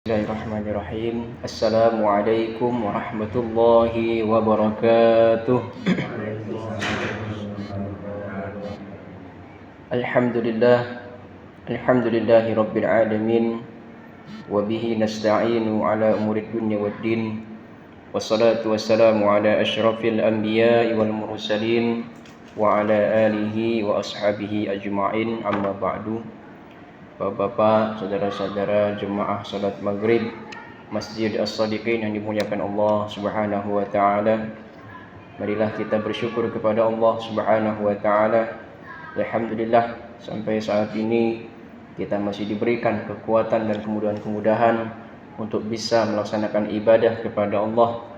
Bismillahirrahmanirrahim. Assalamualaikum warahmatullahi wabarakatuh. Alhamdulillahi rabbil alamin. Wabihi nasta'inu ala umurid dunya waddin. Wassalatu wassalamu ala ashrafil anbiya'i wal mursalin wa ala alihi wa ashabihi ajma'in, amma ba'du. Bapak-bapak, saudara-saudara jemaah salat maghrib Masjid As-Sadiqin yang dimuliakan Allah Subhanahu wa taala, marilah kita bersyukur kepada Allah Subhanahu wa taala. Alhamdulillah, sampai saat ini kita masih diberikan kekuatan dan kemudahan-kemudahan untuk bisa melaksanakan ibadah kepada Allah.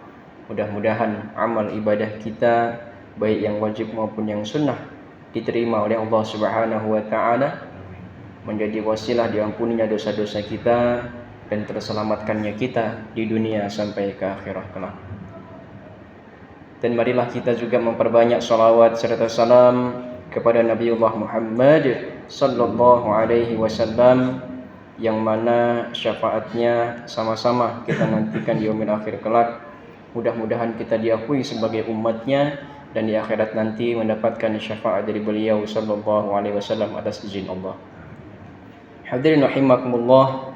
Mudah-mudahan amal ibadah kita, baik yang wajib maupun yang sunnah, diterima oleh Allah Subhanahu wa taala, menjadi wasilah diampuninya dosa-dosa kita dan terselamatkannya kita di dunia sampai ke akhirat kelak. Dan marilah kita juga memperbanyak salawat serta salam kepada Nabiullah Muhammad sallallahu alaihi wasallam, yang mana syafaatnya sama-sama kita nantikan di yaumil akhir kelak. Mudah-mudahan kita diakui sebagai umatnya dan di akhirat nanti mendapatkan syafaat dari beliau sallallahu alaihi wasallam atas izin Allah. Hadirin rahimakumullah,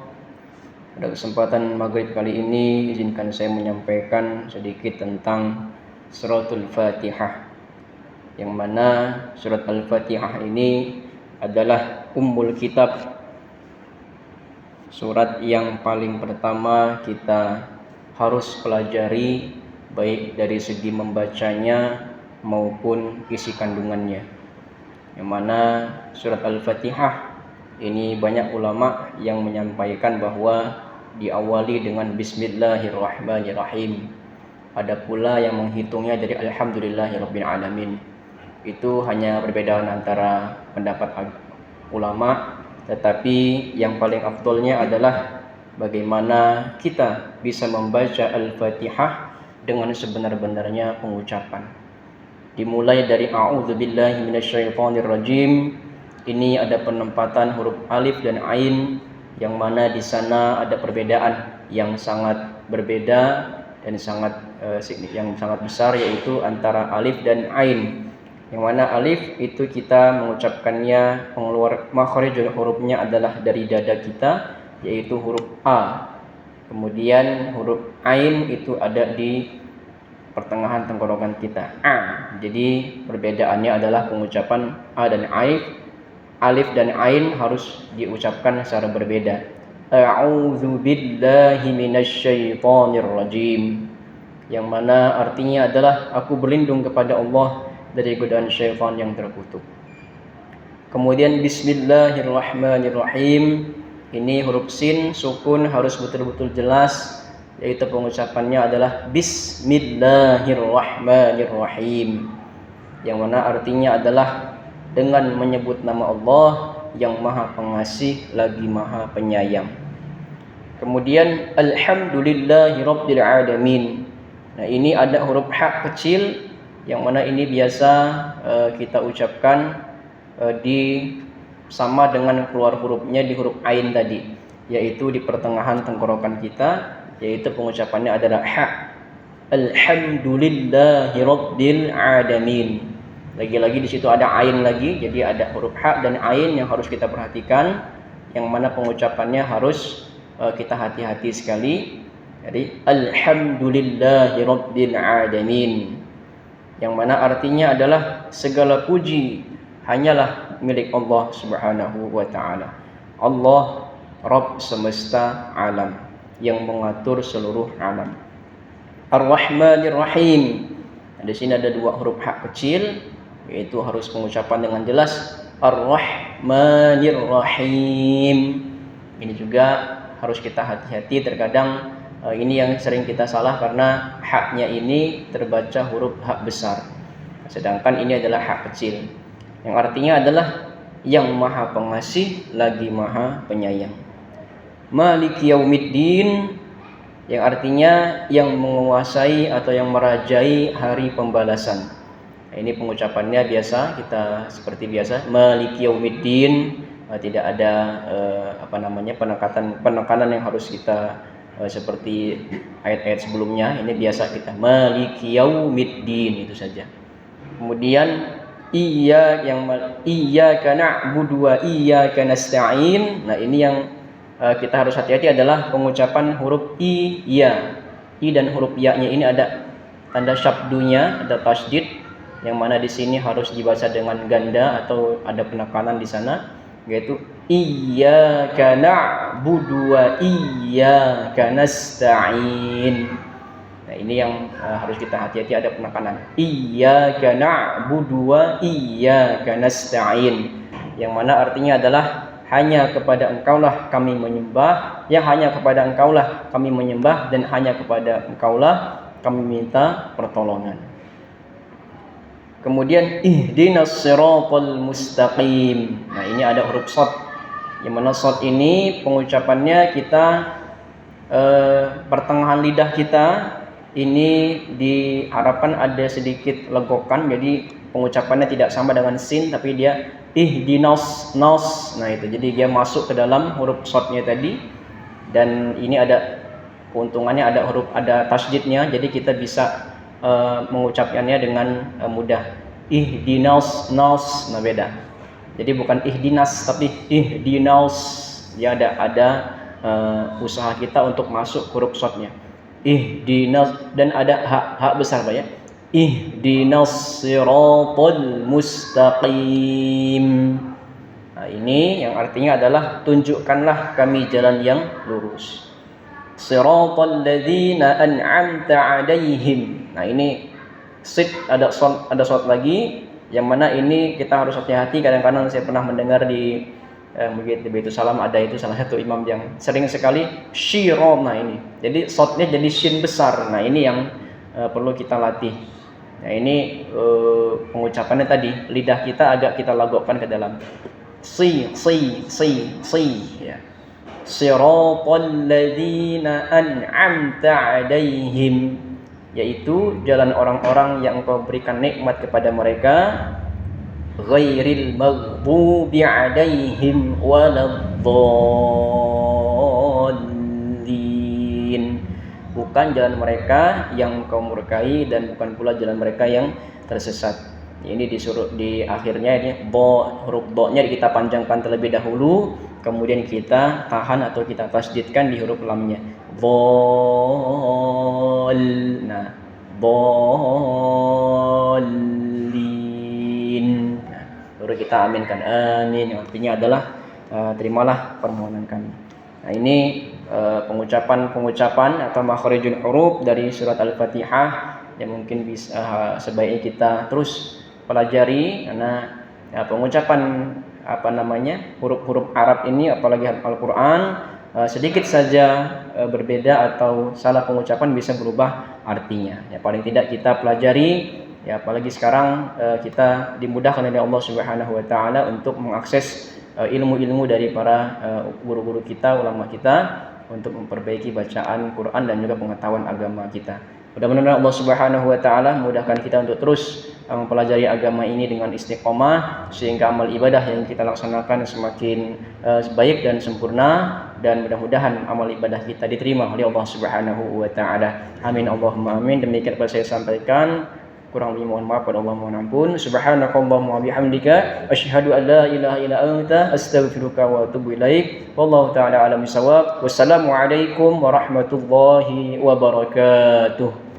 pada kesempatan maghrib kali ini izinkan saya menyampaikan sedikit tentang suratul Fatihah, yang mana surat Al-Fatihah ini adalah ummul kitab, surat yang paling pertama kita harus pelajari, baik dari segi membacanya maupun isi kandungannya. Yang mana surat Al-Fatihah ini banyak ulama yang menyampaikan bahwa diawali dengan Bismillahirrahmanirrahim. Ada pula yang menghitungnya dari Alhamdulillahirabbil alamin. Itu hanya perbedaan antara pendapat ulama, tetapi yang paling afdolnya adalah bagaimana kita bisa membaca Al-Fatihah dengan sebenar-benarnya pengucapan. Dimulai dari a'udzubillahi minasyaitonirrajim. Ini ada penempatan huruf alif dan ain, yang mana di sana ada perbedaan yang sangat berbeda dan yang sangat besar, yaitu antara alif dan ain. Yang mana alif itu kita mengucapkannya, pengeluar makhraj hurufnya adalah dari dada kita, yaitu huruf A. Kemudian huruf ain itu ada di pertengahan tenggorokan kita, A. Jadi perbedaannya adalah pengucapan A dan alif dan ain harus diucapkan secara berbeda. A'udzu billahi minasyaitonir rajim, yang mana artinya adalah aku berlindung kepada Allah dari godaan syaitan yang terkutuk. Kemudian bismillahirrahmanirrahim, ini huruf sin sukun harus betul-betul jelas, yaitu pengucapannya adalah bismillahirrahmanirrahim, yang mana artinya adalah dengan menyebut nama Allah yang Maha Pengasih lagi Maha Penyayang. Kemudian alhamdulillahirabbil alamin. Nah, ini ada huruf ha kecil, yang mana ini biasa kita ucapkan sama dengan keluar hurufnya di huruf ain tadi, yaitu di pertengahan tenggorokan kita, yaitu pengucapannya adalah ha. Alhamdulillahirabbil alamin. Lagi-lagi di situ ada ain lagi, jadi ada huruf ha dan ain yang harus kita perhatikan, yang mana pengucapannya harus kita hati-hati sekali. Jadi alhamdulillahirabbil alamin, yang mana artinya adalah segala puji hanyalah milik Allah Subhanahu wa taala. Allah Rabb semesta alam, yang mengatur seluruh alam. Ar-Rahmanir-Rahim. Di sini ada dua huruf ha kecil, yaitu harus pengucapan dengan jelas Ar-Rahmanir-Rahim. Ini juga harus kita hati-hati, terkadang ini yang sering kita salah karena haknya ini terbaca huruf hak besar, sedangkan ini adalah hak kecil, yang artinya adalah yang Maha Pengasih lagi Maha Penyayang. Maliki yaumiddin, yang artinya yang menguasai atau yang merajai hari pembalasan. Ini pengucapannya biasa, kita seperti biasa, Maliki yaumiddin, tidak ada penekanan yang harus kita seperti ayat-ayat sebelumnya. Ini biasa kita maliki yaumiddin itu saja. Kemudian iyyaka na'budu wa iyyaka nasta'in. Nah, ini yang kita harus hati-hati adalah pengucapan huruf iya. I dan huruf ya-nya ini ada tanda syabdunya, ada tasydid, yang mana di sini harus dibaca dengan ganda atau ada penekanan di sana, yaitu iyyaka na'budu wa iyyaka nasta'in. Nah, ini yang harus kita hati-hati, ada penekanan. Iyyaka na'budu wa iyyaka nasta'in, yang mana artinya adalah hanya kepada Engkaulah kami menyembah, ya hanya kepada Engkaulah kami menyembah, dan hanya kepada Engkaulah kami minta pertolongan. Kemudian ihdinas siratal mustaqim. Nah, ini ada huruf shad, yang mana shad ini pengucapannya kita pertengahan lidah kita ini diharapkan ada sedikit legokan, jadi pengucapannya tidak sama dengan sin, tapi dia ihdinas nas. Nah, itu jadi dia masuk ke dalam huruf shadnya tadi, dan ini ada keuntungannya, ada tasydidnya, jadi kita bisa mengucapkannya dengan mudah. Ihdinas nas, nah beda. Jadi bukan ihdinas tapi ihdinas. Ya ada usaha kita untuk masuk huruf shadnya. Ihdinas, dan ada hak besar Pak ya. Ihdinas siratal mustaqim. Nah, ini yang artinya adalah tunjukkanlah kami jalan yang lurus. Siratal ladzina an'amta 'alaihim. Nah, ini ada shad lagi, yang mana ini kita harus hati-hati. Kadang-kadang saya pernah mendengar di mungkin di Baitul Salam ada itu salah satu imam yang sering sekali syirom. Nah, ini jadi shadnya jadi shin besar. Nah, ini yang perlu kita latih. Nah, ini pengucapannya tadi lidah kita agak kita lagokkan ke dalam si ya. Siratal ladzina an'amta 'alaihim, yaitu jalan orang-orang yang Engkau berikan nikmat kepada mereka, ghairil maghdubi 'alaihim waladdallin, bukan jalan mereka yang Engkau murkai dan bukan pula jalan mereka yang tersesat. Ini disuruh di akhirnya ini huruf do-nya kita panjangkan terlebih dahulu, kemudian kita tahan atau kita tasydidkan di huruf lamnya. Nah, bolin. Nah, baru kita aminkan amin, yang artinya adalah terimalah permohonan kami. Nah, ini pengucapan atau makhrijul huruf dari surat Al-Fatihah yang mungkin bisa sebaiknya kita terus pelajari, karena pengucapan huruf-huruf Arab ini, apalagi Al-Quran, sedikit saja berbeda atau salah pengucapan bisa berubah artinya. Ya, paling tidak kita pelajari, ya apalagi sekarang kita dimudahkan oleh Allah Subhanahu wa taala untuk mengakses ilmu-ilmu dari para guru-guru kita, ulama kita, untuk memperbaiki bacaan Quran dan juga pengetahuan agama kita. Mudah-mudahan Allah Subhanahu wa taala memudahkan kita untuk terus mempelajari agama ini dengan istiqomah, sehingga amal ibadah yang kita laksanakan semakin baik dan sempurna, dan mudah-mudahan amal ibadah kita diterima oleh Allah Subhanahu wa taala. Amin Allahumma amin. Demikian dapat saya sampaikan. Kurang lebih mohon maaf, pada Allah mohon ampun. Subhanakallahumma wa bihamdika asyhadu an la ilaha illa anta astaghfiruka wa atubu ilaik. Wallahu taala alam bisawab. Wassalamu alaikum warahmatullahi wabarakatuh.